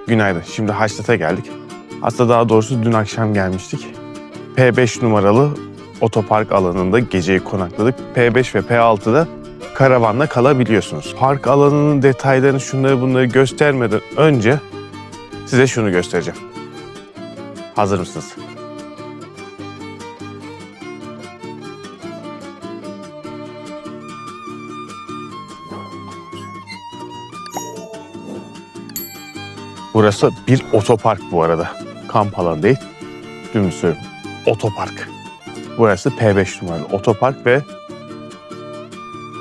Günaydın. Şimdi Haçlı'ya geldik. Aslında daha doğrusu dün akşam gelmiştik. P5 numaralı otopark alanında geceyi konakladık. P5 ve P6'da karavanla kalabiliyorsunuz. Park alanının detaylarını, şunları bunları göstermeden önce size şunu göstereceğim. Hazır mısınız? Burası bir otopark bu arada. Kamp alanı değil. Dümdüz söylüyorum. Otopark. Burası P5 numaralı otopark ve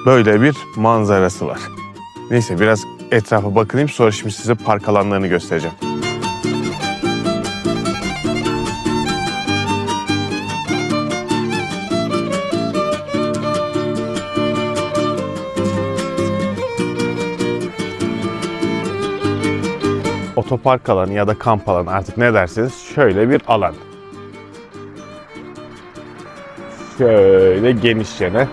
böyle bir manzarası var. Neyse biraz etrafa bakınayım, sonra şimdi size park alanlarını göstereceğim. Otopark alanı ya da kamp alanı, artık ne derseniz, şöyle bir alan. Şöyle genişçene.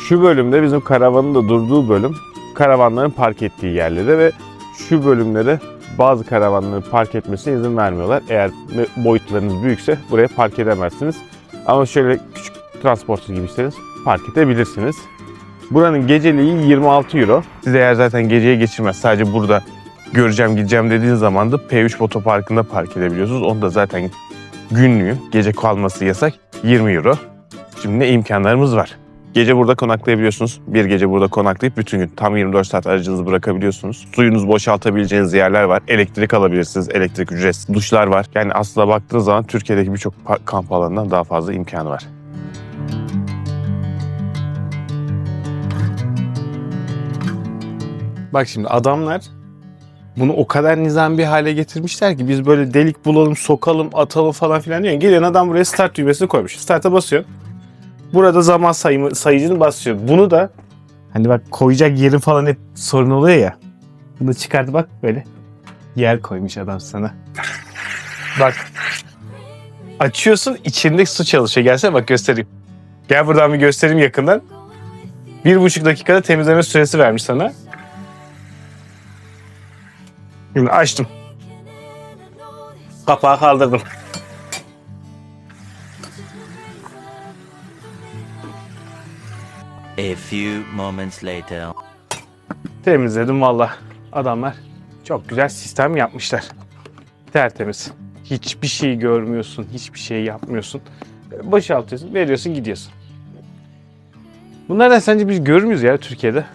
Şu bölümde bizim karavanın da durduğu bölüm, karavanların park ettiği yerleri ve şu bölümlere bazı karavanların park etmesine izin vermiyorlar. Eğer boyutlarınız büyükse buraya park edemezsiniz. Ama şöyle küçük transporter gibiyseniz park edebilirsiniz. Buranın geceliği 26 euro. Siz eğer zaten geceye geçirmez, sadece burada göreceğim gideceğim dediğiniz zaman da P3 otoparkında park edebiliyorsunuz. Onu da zaten günlüğü, gece kalması yasak, 20 euro. Şimdi ne imkanlarımız var. Gece burada konaklayabiliyorsunuz. Bir gece burada konaklayıp bütün gün tam 24 saat aracınızı bırakabiliyorsunuz. Suyunuzu boşaltabileceğiniz yerler var. Elektrik alabilirsiniz. Elektrik ücretsiz. Duşlar var. Yani aslında baktığınız zaman Türkiye'deki birçok kamp alanından daha fazla imkanı var. Bak şimdi adamlar bunu o kadar nizam bir hale getirmişler ki biz böyle delik bulalım, sokalım, atalım falan filan diyor. Gelen adam buraya start düğmesini koymuş. Start'a basıyor. Burada zaman sayıcını basıyor. Bunu da hani bak koyacak yerin falan hep sorun oluyor ya. Bunu çıkardı bak böyle. Yer koymuş adam sana. Bak. Açıyorsun, içindeki su çalışıyor. Gelsene bak göstereyim. Gel buradan bir göstereyim yakından. 1,5 dakikada temizleme süresi vermiş sana. Şimdi açtım. Kapağı kaldırdım. A few moments later. Temizledim valla. Adamlar çok güzel sistem yapmışlar. Tertemiz. Hiçbir şey görmüyorsun, hiçbir şey yapmıyorsun. Boşaltıyorsun, veriyorsun, gidiyorsun. Bunlardan sence biz görür müyüz ya Türkiye'de?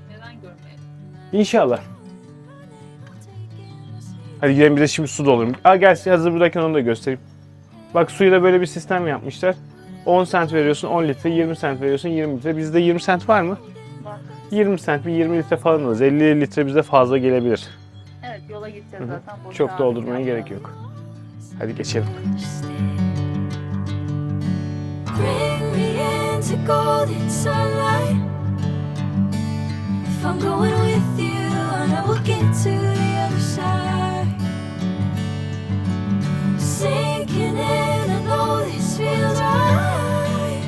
Neden görmeyelim? İnşallah. Hadi gidelim, bir de şimdi su doldurayım. Gel hazır buradayken onu da göstereyim. Bak suyu da böyle bir sistem yapmışlar. 10 sent veriyorsun 10 litre, 20 sent veriyorsun 20 litre. Bizde 20 sent var mı? Var. 20 sent bir 20 litre falan alırız. 50 litre bize fazla gelebilir. Evet, yola gideceğiz zaten. Boş Çok ağır doldurmaya gideceğiz. gerek yok. Hadi geçelim. Bring me into golden sunlight. If I'm going with you, I know we'll get to the other side. Sinking in, I know this feels right.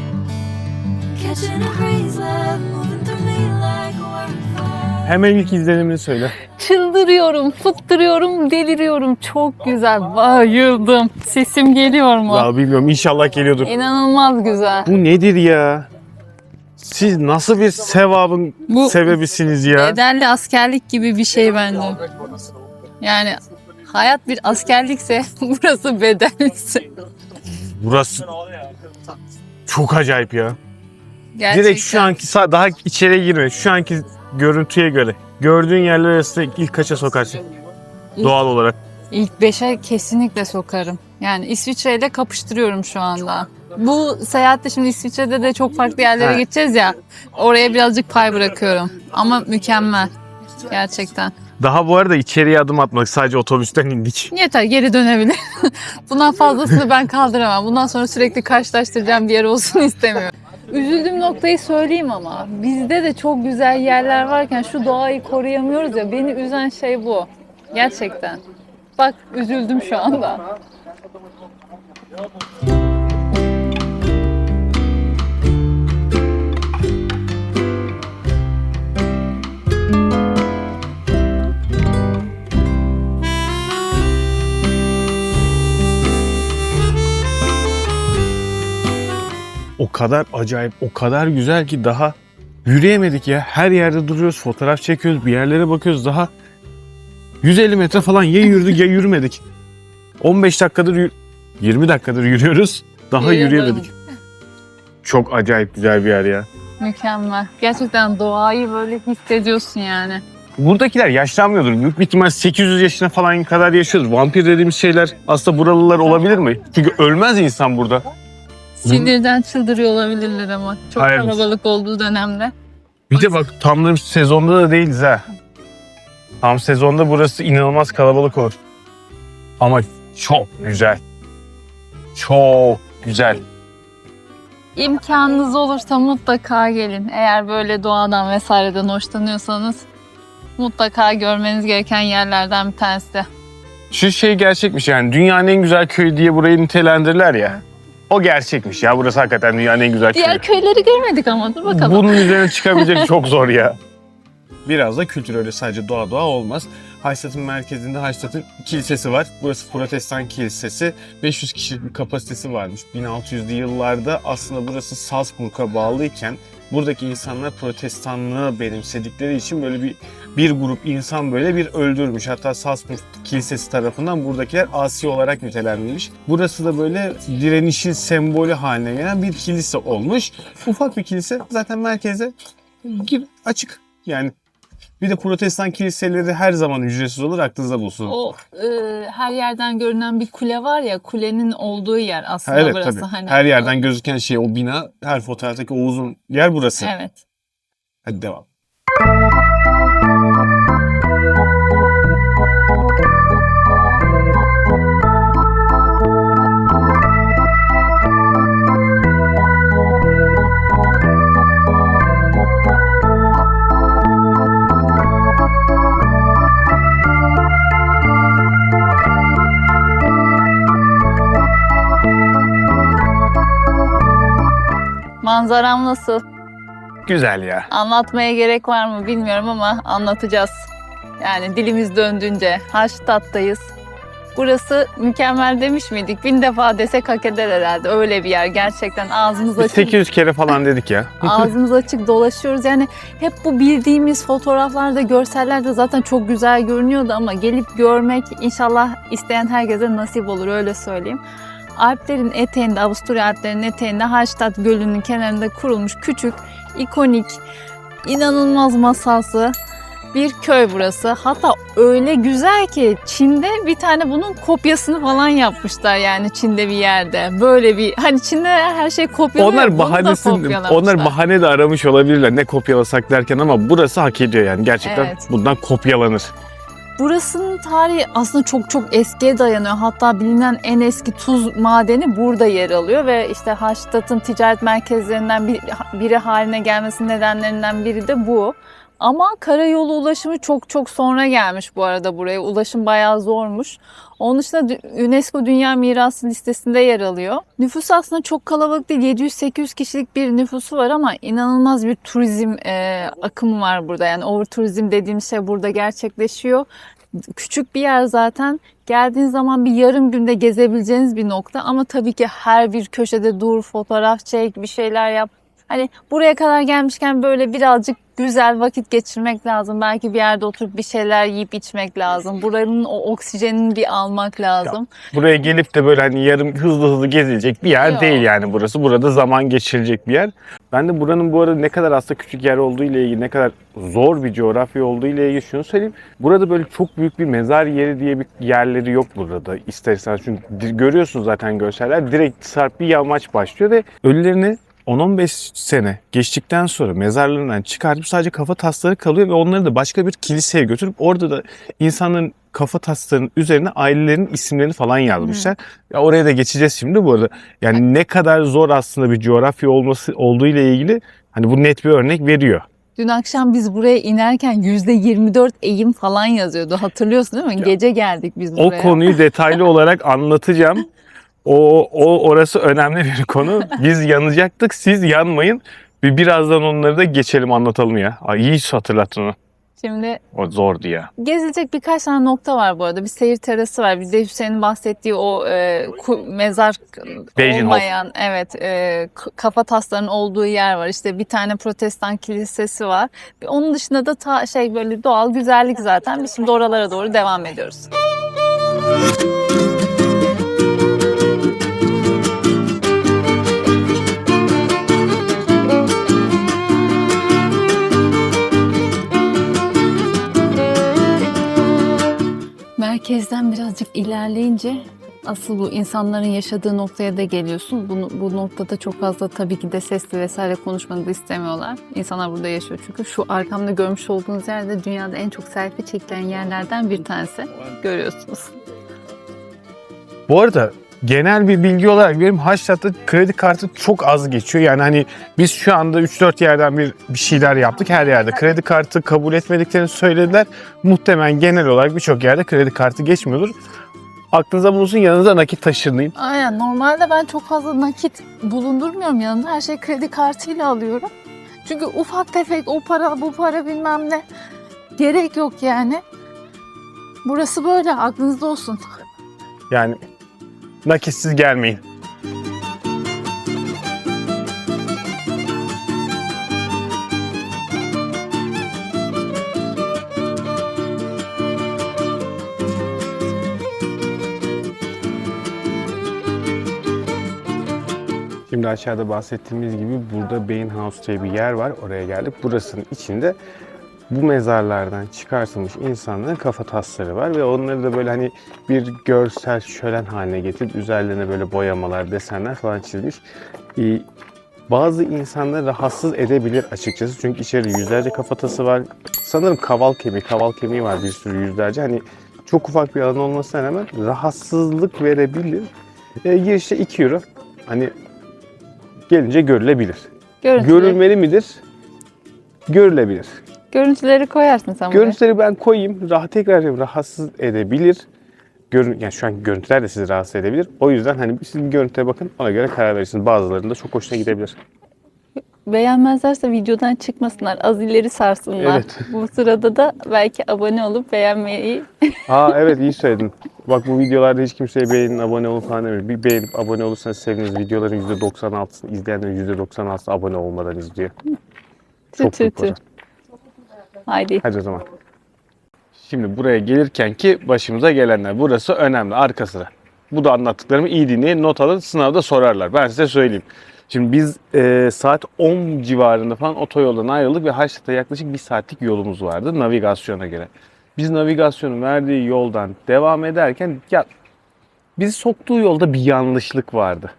Catching a breeze, love moving through me like a wildfire. Hemen ilk izlenimini söyle. Çıldırıyorum, fıttırıyorum, deliriyorum. Çok güzel, bayıldım. Sesim geliyor mu? Ya bilmiyorum, inşallah geliyordur. İnanılmaz güzel. Bu nedir ya? Siz nasıl bir sevabın Bu- sebebisiniz ya? Bedelli askerlik gibi bir şey bence. Yani hayat bir askerlikse burası bedellisi. Burası çok acayip ya. Gerçekten. Direkt şu anki daha içeriye girme. Şu anki görüntüye göre. Gördüğün yerler arasında ilk kaça sokarsın? Doğal olarak. İlk 5'e kesinlikle sokarım. Yani İsviçre ile kapıştırıyorum şu anda. Bu seyahatte şimdi İsviçre'de de çok farklı yerlere Ha. gideceğiz ya. Oraya birazcık pay bırakıyorum. Ama mükemmel. Gerçekten. Daha bu arada içeriye adım atmak, sadece otobüsten indik. Yeter, geri dönebilir. Bundan fazlasını ben kaldıramam. Bundan sonra sürekli karşılaştıracağım bir yer olsun istemiyorum. Üzüldüğüm noktayı söyleyeyim ama bizde de çok güzel yerler varken şu doğayı koruyamıyoruz ya, beni üzen şey bu. Gerçekten. Bak üzüldüm şu anda. kadar acayip, o kadar güzel ki daha yürüyemedik ya. Her yerde duruyoruz, fotoğraf çekiyoruz, bir yerlere bakıyoruz. Daha 150 metre falan ya yürüdük ya yürümedik. 15 dakikadır, 20 dakikadır yürüyoruz. Daha yürüyemedik. Çok acayip güzel bir yer ya. Mükemmel. Gerçekten doğayı böyle hissediyorsun yani. Buradakiler yaşlanmıyordur. Büyük bir ihtimal 800 yaşına falan kadar yaşıyordur. Vampir dediğimiz şeyler aslında buralılar olabilir mi? Çünkü ölmez insan burada. Sinirden çıldırıyor olabilirler ama. Çok Hayır. kalabalık olduğu dönemde. Bir de bak tam sezonda da değiliz ha. Tam sezonda burası inanılmaz kalabalık olur. Ama çok güzel. Çok güzel. İmkanınız olursa mutlaka gelin. Eğer böyle doğadan vesaireden hoşlanıyorsanız mutlaka görmeniz gereken yerlerden bir tanesi. Şu şey gerçekmiş yani dünyanın en güzel köyü diye burayı nitelendirirler ya. O gerçekmiş ya, burası hakikaten dünyanın en güzel köyü. Diğer köyleri görmedik ama dur bakalım. Bunun üzerine çıkabilecek çok zor ya. Biraz da kültür, öyle sadece doğa olmaz. Hallstatt'ın merkezinde Hallstatt'ın kilisesi var. Burası Protestan kilisesi. 500 kişilik bir kapasitesi varmış. 1600'lü yıllarda aslında burası Salzburg'a bağlıyken buradaki insanlar Protestanlığı benimsedikleri için böyle bir grup insan böyle bir öldürmüş. Hatta Salzburg Kilisesi tarafından buradakiler asi olarak nitelendirilmiş. Burası da böyle direnişin sembolü haline gelen bir kilise olmuş. Ufak bir kilise, zaten merkeze açık. Yani bir de Protestan kiliseleri her zaman ücretsiz olur, aklınızda bulunsun. O her yerden görünen bir kule var ya, kulenin olduğu yer aslında Evet burası. tabii. Hani, Her yerden gözüken şey o bina, her fotoğraftaki o uzun yer burası. Evet. Hadi devam. Manzaram nasıl? Güzel ya. Anlatmaya gerek var mı bilmiyorum ama anlatacağız. Yani dilimiz döndüğünce. Hallstatt'tayız. Burası mükemmel demiş miydik? 1000 defa desek hak eder herhalde. Öyle bir yer. Gerçekten ağzımız açık. 800 kere falan dedik ya. Ağzımız açık dolaşıyoruz. Yani hep bu bildiğimiz fotoğraflarda, görsellerde zaten çok güzel görünüyordu ama gelip görmek inşallah isteyen herkese nasip olur, öyle söyleyeyim. Alplerin eteğinde, Avusturya Alplerinin eteğinde Hallstatt Gölü'nün kenarında kurulmuş küçük, ikonik, inanılmaz masalsı bir köy burası. Hatta öyle güzel ki Çin'de bir tane bunun kopyasını falan yapmışlar, yani Çin'de bir yerde. Böyle bir, hani Çin'de her şey kopyalıyor. Onlar bunu da bahanesini, kopyalamışlar. onlar bahane de aramış olabilirler ne kopyalasak derken, ama burası hak ediyor yani gerçekten Evet. bundan kopyalanır. Burasının tarihi aslında çok çok eskiye dayanıyor. Hatta bilinen en eski tuz madeni burada yer alıyor ve işte Hallstatt'ın ticaret merkezlerinden biri haline gelmesinin nedenlerinden biri de bu. Ama karayolu ulaşımı çok çok sonra gelmiş bu arada buraya. Ulaşım bayağı zormuş. Onun dışında UNESCO Dünya Mirası listesinde yer alıyor. Nüfus aslında çok kalabalık değil. 700-800 kişilik bir nüfusu var ama inanılmaz bir turizm akımı var burada. Yani overturizm dediğim şey burada gerçekleşiyor. Küçük bir yer zaten. Geldiğiniz zaman bir yarım günde gezebileceğiniz bir nokta. Ama tabii ki her bir köşede dur, fotoğraf çek, bir şeyler yap. Hani buraya kadar gelmişken böyle birazcık güzel vakit geçirmek lazım. Belki bir yerde oturup bir şeyler yiyip içmek lazım. Buranın o oksijenini bir almak lazım. Buraya gelip de böyle hani yarım hızlı gezilecek bir yer Yok. değil yani burası. Burada zaman geçirecek bir yer. Ben de buranın bu arada ne kadar aslında küçük yer olduğu ile ilgili, ne kadar zor bir coğrafya olduğu ile ilgili şunu söyleyeyim. Burada böyle çok büyük bir mezar yeri diye bir yerleri yok burada isterseniz. Çünkü görüyorsunuz zaten görseller, direkt sarp bir yamaç başlıyor ve ölülerini 10-15 sene geçtikten sonra mezarlarından çıkartıp sadece kafa tasları kalıyor ve onları da başka bir kiliseye götürüp orada da insanların kafa taslarının üzerine ailelerin isimlerini falan yazmışlar. Ya oraya da geçeceğiz şimdi bu arada. Yani ne kadar zor aslında bir coğrafya olduğu ile ilgili hani bu net bir örnek veriyor. Dün akşam biz buraya inerken %24 eğim falan yazıyordu. Hatırlıyorsun değil mi? Ya, Gece geldik biz buraya. O konuyu detaylı olarak anlatacağım. Orası önemli bir konu. Biz yanacaktık, siz yanmayın. Birazdan onları da geçelim, anlatalım ya. Ay, iyi hatırlattın onu. Şimdi O zordu ya. gezilecek birkaç tane nokta var bu arada. Bir seyir terası var. Bir de Hüseyin'in bahsettiği o mezar Beylinhof. olmayan, evet, kafa taslarının olduğu yer var. İşte bir tane protestan kilisesi var. Onun dışında da böyle doğal güzellik zaten. Biz şimdi oralara doğru devam ediyoruz. Merkezden birazcık ilerleyince asıl bu insanların yaşadığı noktaya da geliyorsun. Bu noktada çok fazla tabii ki de sesli vesaire konuşmanı da istemiyorlar. İnsanlar burada yaşıyor çünkü. Şu arkamda görmüş olduğunuz yerde dünyada en çok selfie çekilen yerlerden bir tanesi. Görüyorsunuz. Bu arada genel bir bilgi olarak benim Haçlat'ta kredi kartı çok az geçiyor. Yani hani biz şu anda 3-4 yerden bir şeyler yaptık. Her yerde kredi kartı kabul etmediklerini söylediler. Muhtemelen genel olarak birçok yerde kredi kartı geçmiyordur. Aklınıza bulunsun, yanınıza nakit taşıyın. Aynen, normalde ben çok fazla nakit bulundurmuyorum yanımda. Her şeyi kredi kartıyla alıyorum. Çünkü ufak tefek o para bu para bilmem ne gerek yok yani. Burası böyle, aklınızda olsun. Yani nakitsiz gelmeyin. Şimdi aşağıda bahsettiğimiz gibi burada Beyin House diye bir yer var. Oraya geldik. Burasının içinde bu mezarlardan çıkartılmış insanların kafa tasları var ve onları da böyle hani bir görsel şölen haline getirip üzerlerine böyle boyamalar, desenler falan çizmiş. Bazı insanları rahatsız edebilir açıkçası. Çünkü içeride yüzlerce kafatası var. Sanırım kaval kemiği var bir sürü yüzlerce. Hani çok ufak bir alan olmasına rağmen rahatsızlık verebilir. Girişte 2 euro. Hani gelince görülebilir. Görülmeli midir? Görülebilir. Görüntüleri koyarsın sen buraya. Görüntüleri ben koyayım. Tekrar rahatsız edebilir. Yani şu an görüntüler de sizi rahatsız edebilir. O yüzden hani siz bir görüntüye bakın, ona göre karar verirsiniz. Bazılarında çok hoşuna gidebilir. Beğenmezlerse videodan çıkmasınlar. Az ileri sarsınlar. Evet. Bu sırada da belki abone olup beğenmeyi... Evet, iyi söyledin. Bak, bu videolarda hiç kimseye beğenin, abone olun falan demiyor. Bir beğenip abone olursanız seviniriz. Videoların %96'sını, izleyenlerin %96'sı abone olmadan izliyor. Çok Tü. para. Haydi. Hadi o zaman. Şimdi buraya gelirken ki başımıza gelenler. Burası önemli. Arka sıra. Bu da anlattıklarımı iyi dinleyin. Not alın. Sınavda sorarlar. Ben size söyleyeyim. Şimdi biz saat 10 civarında falan otoyoldan ayrıldık ve Haçlı'da yaklaşık 1 saatlik yolumuz vardı navigasyona göre. Biz navigasyonun verdiği yoldan devam ederken ya bizi soktuğu yolda bir yanlışlık vardı.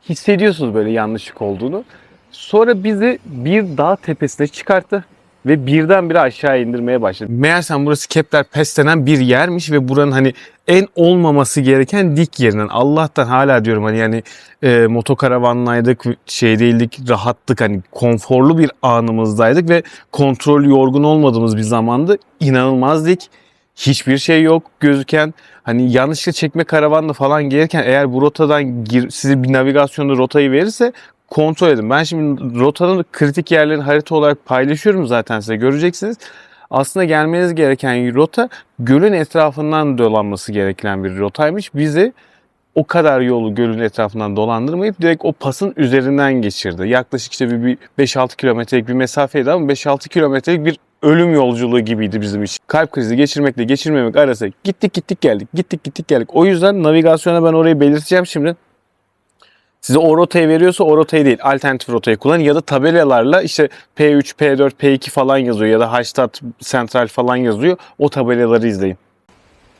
Hissediyorsunuz böyle yanlışlık olduğunu. Sonra bizi bir dağ tepesine çıkarttı ve birdenbire aşağı indirmeye başladı. Meğersem burası Kepler Pes denen bir yermiş ve buranın hani en olmaması gereken dik yerinden. Allah'tan hala diyorum hani yani motokaravanlaydık, değildik, rahattık, hani konforlu bir anımızdaydık ve kontrol yorgun olmadığımız bir zamandı. İnanılmaz dik. Hiçbir şey yok gözüken. Hani yanlışlıkla çekme karavanla falan gelirken eğer bu rotadan size bir navigasyonda rotayı verirse kontrol edin. Ben şimdi rotanın kritik yerlerini harita olarak paylaşıyorum zaten, size göreceksiniz. Aslında gelmeniz gereken rota gölün etrafından dolanması gereken bir rotaymış. Bizi o kadar yolu gölün etrafından dolandırmayıp direkt o pasın üzerinden geçirdi. Yaklaşık işte bir 5-6 kilometrelik bir mesafeydi ama 5-6 kilometrelik bir ölüm yolculuğu gibiydi bizim için. Kalp krizi geçirmekle geçirmemek arası gittik geldik. O yüzden navigasyona ben orayı belirteceğim şimdi. Size o rotayı veriyorsa o rotayı değil, alternatif rotayı kullanın ya da tabelalarla işte P3, P4, P2 falan yazıyor ya da Haçtat Sentral falan yazıyor. O tabelaları izleyin.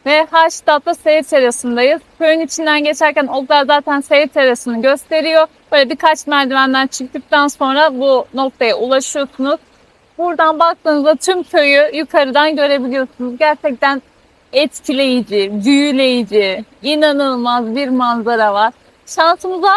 Ve Haçtat'ta seyir terasındayız. Köyün içinden geçerken oklar zaten seyir terasını gösteriyor. Böyle birkaç merdivenden çıktıktan sonra bu noktaya ulaşıyorsunuz. Buradan baktığınızda tüm köyü yukarıdan görebiliyorsunuz. Gerçekten etkileyici, büyüleyici, inanılmaz bir manzara var. Şansımıza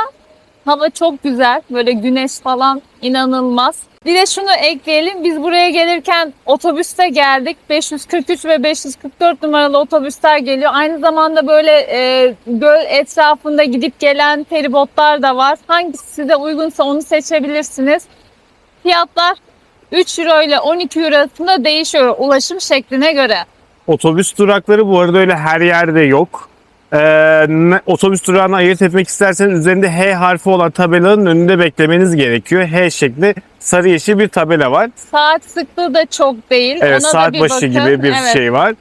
hava çok güzel. Böyle güneş falan inanılmaz. Bir de şunu ekleyelim. Biz buraya gelirken otobüste geldik. 543 ve 544 numaralı otobüsler geliyor. Aynı zamanda böyle göl etrafında gidip gelen feribotlar da var. Hangisi size uygunsa onu seçebilirsiniz. Fiyatlar 3 euro ile 12 euro arasında değişiyor ulaşım şekline göre. Otobüs durakları bu arada öyle her yerde yok. Otobüs durağını ayırt etmek isterseniz üzerinde H harfi olan tabelanın önünde beklemeniz gerekiyor. H şekli sarı yeşil bir tabela var. Saat sıklığı da çok değil. Evet, Ona da saat bir başı bakın. gibi bir Evet. şey var.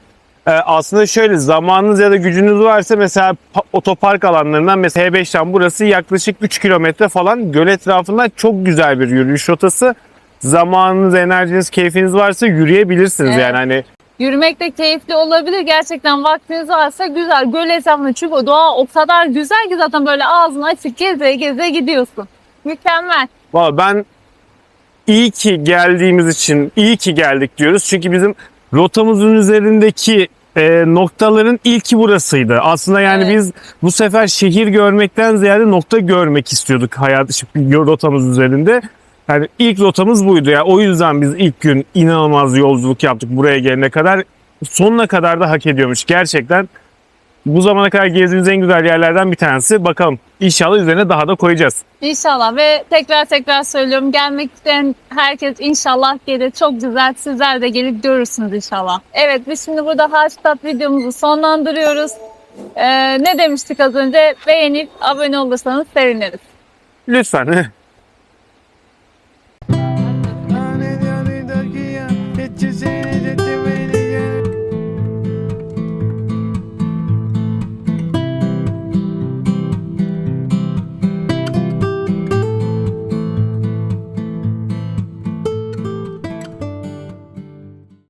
Aslında şöyle, zamanınız ya da gücünüz varsa mesela otopark alanlarından mesela H5'ten burası yaklaşık 3 kilometre falan, göl etrafından çok güzel bir yürüyüş rotası. Zamanınız, enerjiniz, keyfiniz varsa yürüyebilirsiniz Evet. yani hani. Yürümek de keyifli olabilir. Gerçekten vaktiniz varsa güzel. Göl etrafında çünkü o doğa o kadar güzel ki zaten böyle ağzını açık geze geze gidiyorsun. Mükemmel. Valla ben iyi ki geldiğimiz için iyi ki geldik diyoruz. Çünkü bizim rotamızın üzerindeki noktaların ilki burasıydı. Aslında yani Evet. biz bu sefer şehir görmekten ziyade nokta görmek istiyorduk rotamız üzerinde. Yani ilk rotamız buydu. Yani o yüzden biz ilk gün inanılmaz yolculuk yaptık buraya gelene kadar. Sonuna kadar da hak ediyormuş. Gerçekten bu zamana kadar gezdiğimiz en güzel yerlerden bir tanesi. Bakalım, inşallah üzerine daha da koyacağız. İnşallah ve tekrar söylüyorum, gelmek isteyen herkes inşallah gelir. Çok güzel, sizler de gelip görürsünüz inşallah. Evet, biz şimdi burada Hallstatt videomuzu sonlandırıyoruz. Ne demiştik az önce? Beğenip abone olursanız seviniriz. Lütfen.